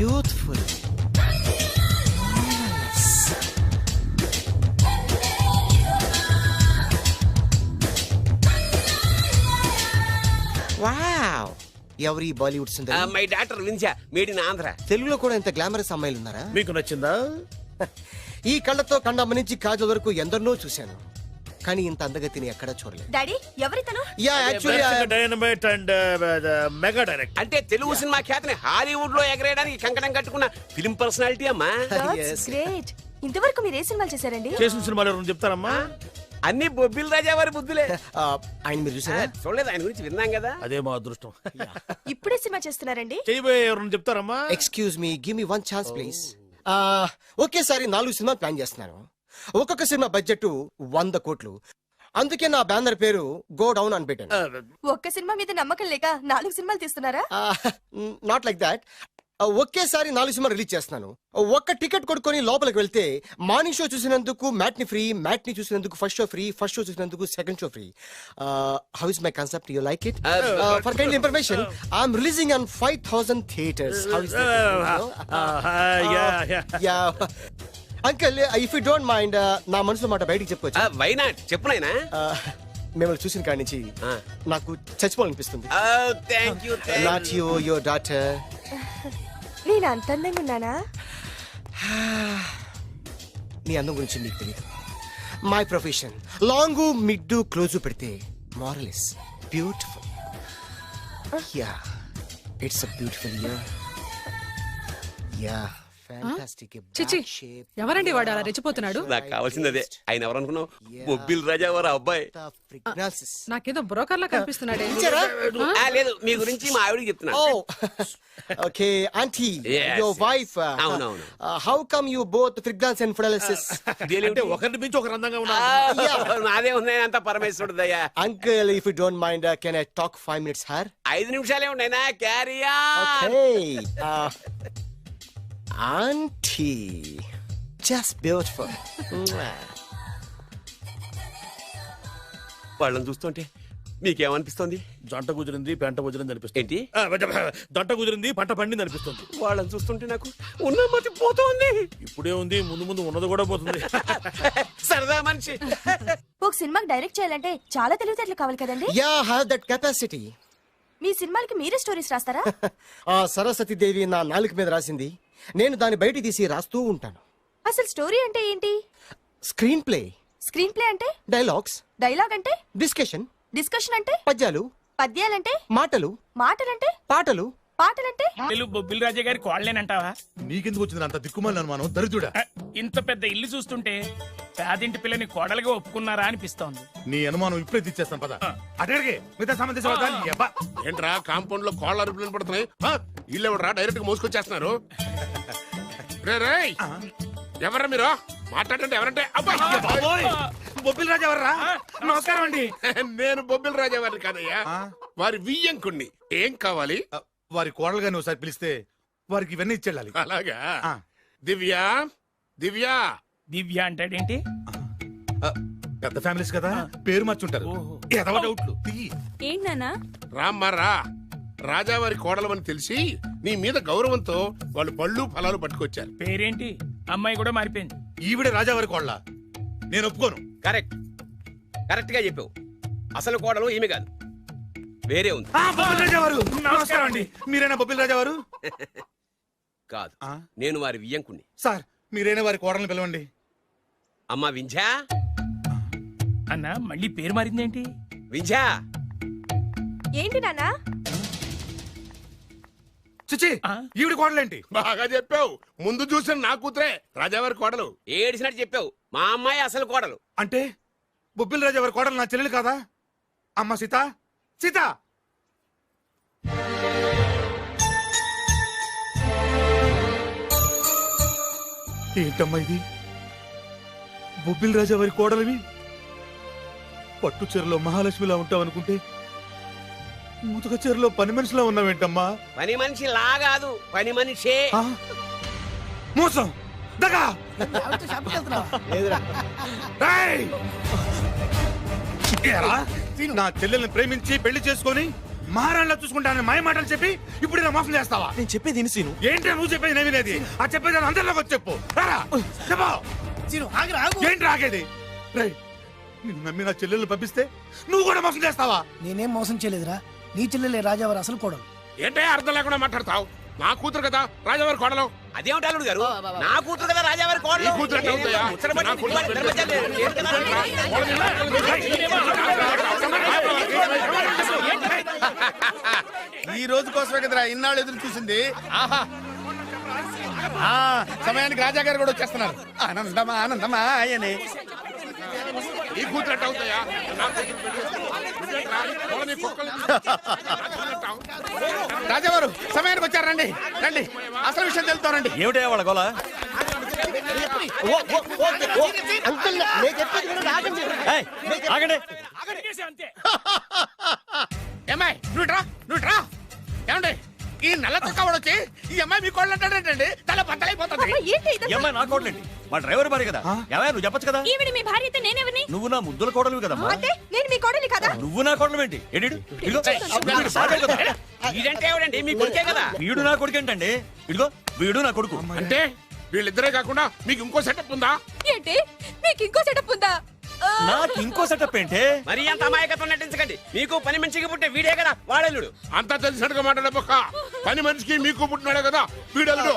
యూత్ఫుల్. వావ్, ఎవరి బాలీవుడ్ సుందరి? మై డాక్టర్ విన్సా, మేడ్ ఇన్ ఆంధ్ర. తెలుగులో కూడా ఇంత గ్లామరస్ అమ్మాయిలు ఉన్నారా? మీకు నచ్చిందా? ఈ కళ్ళతో కండమ్మ నుంచి కాజల్ వరకు ఎందరినో చూశాను, కానీ ఇంత అందగతిని ఎక్కడా చూడలేదు. డాడీ ఎవరితను? Yeah actually dynamite and mega direct. అంటే తెలుగు సినిమా ఖ్యాతిని హాలీవుడ్ లో ఎగరేయడానికి కంకణం కట్టుకున్న ఫిలిం పర్సనాలిటీ అమ్మా. గ్రేట్. ఇంతవరకు మీరు ఏ సినిమాలు చేశారండి? చేసిన సినిమాలు ఎవరు చెప్తారమ్మా? అన్ని బొబ్బిల్ రాజా వారి బుద్ధులే. ఆయన మీరు చూసారా? చూడలేదు, ఆయన గురించి విన్నాం కదా. అదే మా అదృష్టం. ఇప్పుడే సినిమా చేస్తున్నారండి? చేయబోయే ఎవరు చెప్తారమ్మా? Excuse me, give me 1 chance please. ఒకేసారి 4 సినిమాలు ప్లాన్ చేస్తున్నాను. ఒక్కొక్క సినిమా బడ్జెట్ 100 కోట్లు. అందుకే నా బ్యానర్ పేరు గో డౌన్ అని పెట్టాను. ఒక్క సినిమా మీద నమ్మకం లేక 4 సినిమాలు తీస్తున్నారా? Not like that. ఒకేసారి 4 సినిమా రిలీజ్ చేస్తున్నాను. ఒక్క టికెట్ కొనుక్కొని లోపలికి వెళ్తే మార్నింగ్ షో చూసినందుకు మ్యాట్ని ఫ్రీ, మ్యాట్ని చూసినందుకు first show free, first show చూసినందుకు second show free. How is my concept? You like it? For kind information, I'm releasing on 5000 theatres. How is uncle, if you don't mind, నా మనసులో మాట బయటికి చెప్పుకోవచ్చు? వై నాట్, చెప్పు నాయనా. మిమ్మల్ని చూసిన కాడి నుంచి నాకు చచ్చిపోవాలనిపిస్తుంది. Thank you. Not you, your daughter. నేను అంత అందంగా ఉన్నానా? నీ అందం గురించి నీకు తెలియదు. My profession long mid close పెడితే moral is beautiful. Yeah, it's a beautiful year. Yeah, fantastic. చిచి ఎవరండి వాడు అలా రెచ్చిపోతున్నాడు? నాకు కావాల్సింది అదే. ఆయన ఎవరు అనుకున్నావు? బొబ్బిల్ రాజా వారు అబ్బాయి. నాకేదో బ్రోకర్ లా కనిపిస్తున్నాడే. లేదు, మీ గురించి మా ఆవిడకి చెప్తున్నాను. Okay aunty, Yes, your wife. అవునవును. How come you both fragrance and ఫ్రెలసిస్? అంటే ఒకరిని మించి ఒకరు అందంగా ఉన్నారు. నాదే ఉన్నాయి అంత పరమేశ్వరుడయ్యా. Uncle, if you don't mind, can I talk 5 minutes her? 5 నిమిషాలే ఉన్నాయినా. క్యారియా. Okay. Auntie, just beautiful. వాళ్ళని చూస్తుంటే మీకేమనిపిస్తుంది? జంట కుదిరింది పెంట కుదిరింది అనిపిస్తుంది. ఏంటి? జంట కుదిరింది పంట పండింది అనిపిస్తుంది. వాళ్ళని చూస్తుంటే నాకు ఉన్నమతి పోతోంది. ఇప్పుడే ఉంది, ముందు ముందు ఉన్నది కూడా పోతుంది. సరదా మనిషి. ఒక సినిమాకి డైరెక్ట్ చేయాలంటే చాలా తెలివితేటలు కావాలి కదండి. Yeah, have that capacity. మీ సినిమాలకి మీరే స్టోరీస్ రాస్తారా? ఆ సరస్వతి దేవి నా నాలుక మీద రాసింది, నేను దాన్ని బయట తీసి రాస్తూ ఉంటాను. అసలు స్టోరీ అంటే ఏంటి? Screen play. స్క్రీన్ ప్లే అంటే? డైలాగ్స్. డైలాగ్ అంటే? డిస్కషన్. డిస్కషన్ అంటే? పద్యాలు. పద్యాలంటే? మాటలు. మాటలంటే? పాటలు. పాటలంటే? బొబ్బిల్ రాజా గారి కోడలేనంటావా? నీకెందుకు వచ్చింది అంత దిక్కుమాలి అనుమానం? దరిద్రుడా, ఇంత పెద్ద ఇల్లు చూస్తుంటే పేదింటి పిల్లని కోడలుగా ఒప్పుకున్నారా అనిపిస్తోంది. నీ అనుమానం ఇప్పుడే తెచ్చేస్తాను పద. అడిగే మిగతా సంబంధించిన ఏంట్రా కాంపౌండ్ లో కోళ్ళ అరుపులు పడుతున్నాయి? ఇల్లు ఎవడరా డైరెక్ట్ గా మోసుకొచ్చేస్తున్నారు? ఎవరా మీరు మాట్లాడండి? ఎవరంటే? బొబ్బిల్ రాజా ఎవర్రా? నమస్కారం అండి. నేను బొబ్బిల్ రాజా వారిని కాదయ్యా, వారి వియ్యంకుణ్ణి. ఏం కావాలి? వారి కోడలుగా నువ్వు ఒకసారి పిలిస్తే వారికి ఇవన్నీ ఇచ్చేళ్ళాలి. అలాగా? దివ్య, దివ్య. దివ్య అంటాడేంటి? పెద్ద ఫ్యామిలీస్ కదా, పేరు మార్చుంటారు. ఎదవ డౌట్లు. ఏంటన్నా? రామ్మారా, రాజావారి కోడలమని తెలిసి నీ మీద గౌరవంతో వాళ్ళు పళ్ళు ఫలాలు పట్టుకొచ్చారు. పేరేంటి? అమ్మాయి కూడా మారిపోయింది. ఈవిడే రాజావారి కోడల? నేను ఒప్పుకోను. కరెక్ట్, కరెక్ట్ గా చెప్పావు. అసలు కోడలు ఈమె కాదు, వేరే ఉంది. బొబ్బిల్ రాజావారు నమస్కారం అండి. మీరేనా బొబ్బిల్ రాజావారు? కాదు, నేను వారి వియ్యంకుణ్ణి. సార్, మీరైనా వారి కోడల్ని పిలవండి. అమ్మా వింజా. అన్నా మళ్ళీ పేరు మారిందేంటి? వింజా. ఏంటి నాన్నా? చిచి, ఈవిడ కోడలేంటి? బాగా చెప్పావు. ముందు చూసిన నా కూతురే రాజావారి కోడలు. ఏడిసినట్టు చెప్పావు. మా అమ్మాయి అసలు కోడలు. అంటే బొబ్బిల్ రాజావారి కోడలు నా చెల్లెలు కాదా? అమ్మ సీత, సీత. ఏంటమ్మా ఇది? బొబ్బిల్ రాజావారి కోడలివి పట్టు చీరలో మహాలక్ష్మిలా ఉంటావనుకుంటే మూతక చీరలో పని మనిషిలా ఉన్నావేంటమ్మా? పని మనిషి లాగాదు, పని మనిషే. మోసం, దగా. నా చెల్లెల్ని ప్రేమించి పెళ్లి చేసుకొని మహారాణిలా చూసుకుంటానని మాయ మాటలు చెప్పి ఇప్పుడు ఇలా మోసం చేస్తావా? నేను చెప్పేది విను. ఏంటి నువ్వు చెప్పేది? నేను వినేది. ఆ చెప్పేది అందరిలోకి వచ్చి చెప్పు. ఏంటి రాగేది? నిన్ను నమ్మి నా చెల్లెల్ని పంపిస్తే నువ్వు కూడా మోసం చేస్తావా? నేనేం మోసం చేయలేదురా, నీ చెల్లెలే రాజావారు అసలు కోడలు. ఏంటే అర్థం లేకుండా మాట్లాడతావు? నా కూతురు కదా రాజావారి కోడలు. అదేమిటి అల్లుడు గారు, నా కూతురు కదా రాజావారి కోడలు. ఈ రోజు కోసమే కదరా ఇన్నాళ్ళు ఎదురు చూసింది. ఆహా, సమయానికి రాజా గారు కూడా వచ్చేస్తున్నారు. ఆనందమా ఆనందమా ఆయనే. ఈ కూతురు ఎట్ట అవుతాయా? రాజావారు సమయానికి వచ్చారు. రండి రండి, అసలు విషయం తెలుతారండి. ఏమిటా వాళ్ళ గోల? ఏమ్మాయి నువ్వు రా. ఏమండి ఈ నల్ల తక్కవాడు వచ్చి ఈ అమ్మాయి మీ కోళ్ళు అంటాడేంటండి? తల బద్దలైపోతుంది. అమ్మాయి నా కోడలేంటి? మా డ్రైవర్ భార్య కదా. ఏమయ్య నువ్వు చెప్పచ్చు కదా. ఈవిడ మీ భార్య అయితే నేనెవరిని? నువ్వు నా ముద్దుల కోడలు కదమ్మా. అంటే నేను మీ కోడలి కదా? నువ్వు నా కోడలు ఏంటి? వీడంటే ఎవడండి? మీ కొడుకే కదా. వీడు నా కొడుకు ఏంటండి? ఇదిగో వీడు నా కొడుకు. అంటే వీళ్ళిద్దరే కాకుండా మీకు ఇంకో సెటప్ ఉందా? ఏంటి మీకు ఇంకో సెటప్ ఉందా? నాకు ఇంకో సెటప్ ఏంటి? మరి అంత అమాయకత్వం నటించకండి. మీకు పని మనిషికి పుట్టే వీడే కదా వాడల్లుడు. అంతా తెలిసినట్టుగా మాట్లాడబోక. పని మనిషికి మీకు పుట్టినాడే కదా వీడల్లుడు.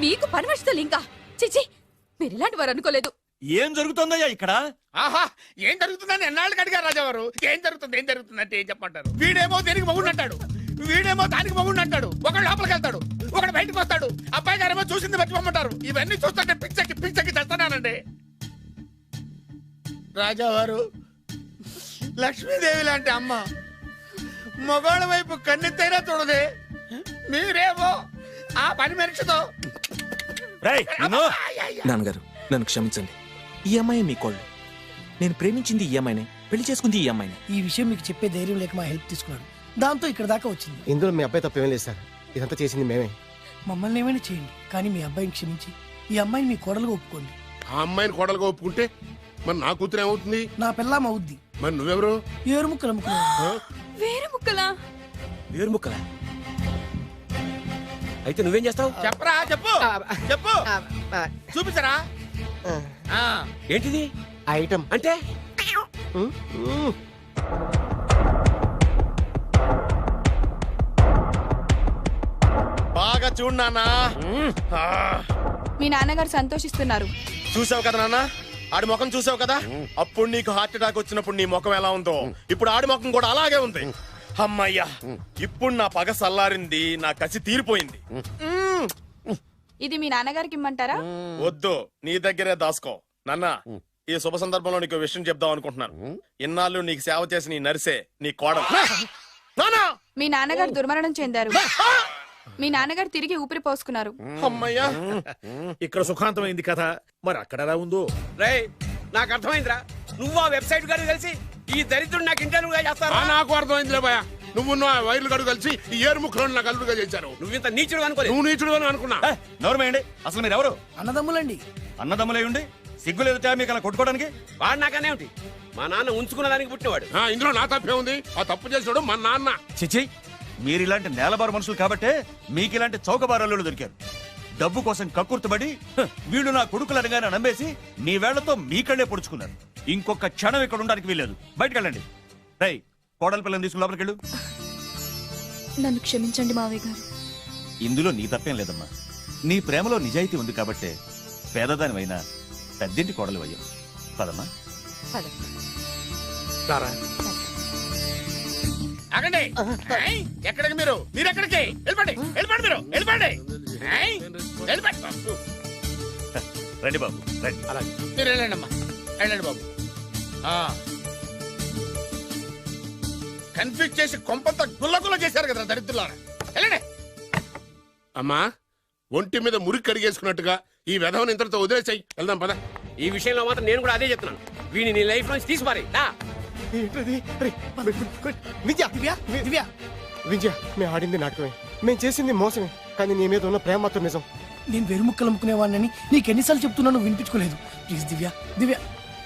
మీకు పని మనిషితో లింకా? చిచి, మీరు ఇలాంటి వారు అనుకోలేదు. ఏం జరుగుతుందయ్యా ఇక్కడ? ఆహా, ఏం జరుగుతుందని ఎన్నాళ్ళకి అడిగారు రాజావారు. ఏం జరుగుతుంది అంటే ఏం చెప్పమంటారు? వీడేమో దేనికి మొగుడు అంటాడు, వీడేమో దానికి మొగుడు అంటాడు, ఒకడు లోపలికి వెళ్తాడు, ఒకడు బయటకు వస్తాడు, అబ్బాయి గారేమో చూసింది మర్చిపోమంటారు. ఇవన్నీ చూస్తుంటే పిచ్చకి చేస్తానండి. రాజావారు లక్ష్మీదేవి లాంటి అమ్మ మగవాళ్ళ వైపు కన్నెత్తైనా చూడదే, మీరేమో ఆ పని మనిషితో. నాన్నగారు నన్ను క్షమించండి. ఈ అమ్మాయి మీ కోళ్ళు. నేను ప్రేమించింది ఈ అమ్మాయిని, పెళ్లి చేసుకుంది ఈ అమ్మాయిని. ఈ విషయం మీకు చెప్పే ధైర్యం లేక మా హెల్ప్ తీసుకున్నాడు, దాంతో ఇక్కడ దాకా వచ్చింది. ఇందులో మీ అబ్బాయి తప్పేం లేదు సార్, ఇదంతా చేసింది మేమే. మమ్మల్ని ఏమైనా చేయండి, కానీ మీ అబ్బాయిని క్షమించి ఈ అమ్మాయిని మీ కోడలుగా ఒప్పుకోండి. ఆ అమ్మాయిని కోడలుగా ఒప్పుకుంటే మరి నా కూతురు ఏమవుతుంది? నా పిల్లం అవుద్ది. మరి నువ్వెవరు? ఏరు ముక్కలు అమ్ముకున్నావు. వేరు ముక్కలా? వేరు ముక్కలా? అయితే నువ్వేం చేస్తావు? చెప్పరా, చెప్పు చెప్పు, చూపించరా. ఏంటిది ఐటమ్ అంటే? బాగా చూడు నాన్న. మీ నాన్నగారు సంతోషిస్తున్నారు. చూసావు కదా నాన్న, ఆడి ముఖం చూసావు కదా. అప్పుడు నీకు హార్ట్ అటాక్ వచ్చినప్పుడు నీ ముఖం ఎలా ఉందో ఇప్పుడు ఆడి ముఖం కూడా అలాగే ఉంది. అమ్మయ్యా, ఇప్పుడు నా పగ సల్లారింది, నా కసి తీరిపోయింది. ఇది మీ నాన్నగారికి ఇమ్మంటారా? వద్దు, నీ దగ్గరే దాసుకో. నాన్న, ఈ శుభ సందర్భంలో నీకు విషయం చెప్దాం అనుకుంటున్నాను. ఇన్నాళ్ళు నీకు సేవ చేసి నీ నర్సే నీ కోడలు. మీ నాన్నగారు దుర్మరణం చెందారు. మీ నాన్నగారు తిరిగి ఊపిరి పోసుకున్నారు. అమ్మయ్యా, ఇక్కడ సుఖాంతమైంది కథ, మరి అక్కడ ఎలా ఉందో. రే, నాకు అర్థమైందిరా. నువ్వు ఆ వెబ్సైట్ గారు కలిసి ఈ దరిద్రుడు నాకు ఇంటర్వ్యూగా చేస్తారా? నాకు అర్థమైందిలే భయ. నువ్వు వైర్లు గడు కలిసి ఈ ఏరు ముక్కలను నాకు అల్లుడుగా చేశారు. నువ్వు ఇంత నీచుడు అనుకోలేదు. నువ్వు నీచుడు అని అనుకున్నా. నోరమేయండి, అసలు మీరు ఎవరు? అన్నదమ్ములండి. అన్నదమ్ములే ఉండి సిగ్గు లేదు మీకు అలా కొట్టుకోవడానికి? వాడు నాకనే ఉంటి, మా నాన్న ఉంచుకున్న దానికి పుట్టినవాడు. ఇందులో నా తప్పే ఉంది. ఆ తప్పు చేసాడు మా నాన్న. చిచి, మీరు ఇలాంటి నేలబారు మనుషులు కాబట్టే మీకు ఇలాంటి చౌకబారల్లు దొరికారు. డబ్బు కోసం కక్కుర్తుబడి వీళ్ళు నా కొడుకులు అనగానే నమ్మేసి మీ వేళ్లతో మీకళ్ళే పొడుచుకున్నారు. ఇంకొక క్షణం ఇక్కడ ఉండడానికి వీల్లేదు. బయటకు వెళ్ళండి. రై, కోడల పిల్లని తీసుకుని లోపలికి వెళ్ళు. నన్ను క్షమించండి మావయ్య గారు. ఇందులో నీ తప్పేం లేదమ్మా. నీ ప్రేమలో నిజాయితీ ఉంది కాబట్టే పేదదానివైనా పెద్దింటి కోడలు అయ్యావు. పదమ్మా. ఆగండి. ఎక్కడికి మీరు ఎక్కడికి వెళ్ళిపోండి, వెళ్ళిపోండి, మీరు వెళ్ళిపోండి, వెళ్ళిపోండి. రండి బాబు, రండి. అలాగే మీరు వెళ్ళండి అమ్మా, వెళ్ళండి బాబు. కన్ఫ్యూజ్ చేసి కొంపంతా గుల్లగుల్ల చేశారు కదా దరిద్రులారా. వెళ్ళండి. అమ్మా, ఒంటి మీద మురికి కడిగేసుకున్నట్టుగా ఈ వెధవని ఇంతటితో వదిలేసాయి. వెళ్దాం పద. ఈ విషయంలో మాత్రం నేను కూడా అదే చెప్తున్నాను. వీడిని నీ లైఫ్ నుంచి తీసిపారి. విజయ, మేము ఆడింది నాటకమే, మేము చేసింది మోసమే, కానీ నీ మీద ఉన్న ప్రేమ మాత్రం నిజం. నేను వేరు ముక్కలు అమ్ముకునేవాడిని నీకు ఎన్నిసార్లు చెప్తున్నాను, వినిపించుకోలేదు. ప్లీజ్ దివ్య, దివ్య.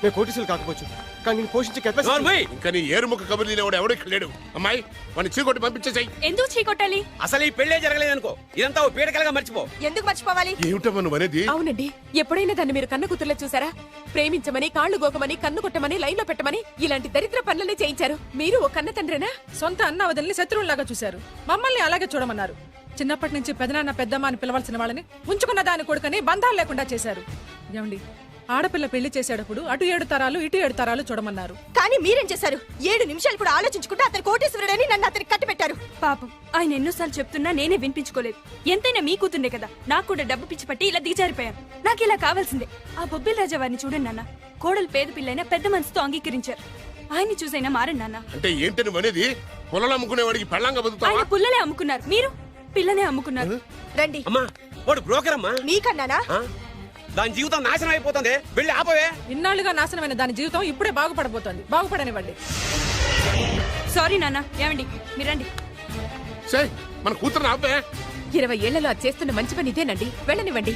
మేము కోటీసులు కాకపోవచ్చు, కానీ నేను పోషించే కెపాసిటీ. ఇంకా నీ ఏరుముక్క కబుర్లు తినేవాడు ఎవడు ఇక్కడ లేడు. అమ్మాయి, వాడిని చీకొట్టి పంపించేసాయి. ఎందుకు చీకొట్టాలి? అసలు ఈ పెళ్లే జరగలేదనుకో, ఇదంతా ఓ పీడకలుగా మర్చిపో. ఎందుకు మర్చిపోవాలి? ఏమిటమ్మా నువ్వు అనేది? అవునండి, ఎప్పుడైనా దాన్ని మీరు కన్న కూతుర్లో చూసారా? ప్రేమించమని, కాళ్ళు గోకమని, కన్ను కొట్టమని, లైన్ లో పెట్టమని ఇలాంటి దరిద్ర పనులనే చేయించారు. మీరు ఓ కన్న తండ్రేనా? సొంత అన్న వదిలిని శత్రువులాగా చూశారు. మమ్మల్ని అలాగే చూడమన్నారు. చిన్నప్పటి నుంచి పెదనాన్న పెద్దమ్మ అని పిలవాల్సిన వాళ్ళని ఉంచుకున్న దాని కొడుకని బంధాలు లేకుండా చేశారు. ఏమండి, ఆడపిల్ల పెళ్లి చేసేటప్పుడు అటు 7 తరాలు ఇటు 7 తరాలు చూడమన్నారు. కానీ మీరేం చేశారు? 7 నిమిషాలు కూడా ఆలోచించుకుంటే అతను కోటేశ్వరుడని నన్ను అతనికి కట్టిపెట్టారు. పాపం, ఆయన ఎన్నోసార్లు చెప్తున్నా నేనే వినిపించుకోలేదు. ఎంతైనా మీ కూతుండే కదా, నాకు కూడా డబ్బు పిచ్చి పట్టి ఇలా దిగజారిపోయాను. నాకు ఇలా కావాల్సిందే. ఆ బొబ్బిల్ రాజా వారిని చూడండి నాన్న, కోడలు పేద పిల్లైనా పెద్ద మనసుతో అంగీకరించారు. ఆయన్ని చూసైనా మారండి నాన్న. అంటే ఏంటి నువ్వు అనేది? పొలాలు అమ్ముకునేవాడికి పెళ్ళంగా బతుకుతావా? ఆయన పుల్లలే అమ్ముకున్నారు, మీరు పిల్లనే అమ్ముకున్నారు. రండి. అమ్మా, వాడు బ్రోకర్ అమ్మా. మీకన్నానా? దాని జీవితం నాశనం అయిపోతుంది. వెళ్ళి ఆపవే. ఇన్నాళ్ళుగా నాశనమైన దాని జీవితం ఇప్పుడే బాగుపడబోతోంది. బాగుపడనివ్వండి. సారీ నాన్న. ఏమండి, మీరండి. మన కూతురు ఆపే. 20 ఏళ్లలో అది చేస్తున్న మంచి పని ఇదేనండి. వెళ్ళనివ్వండి.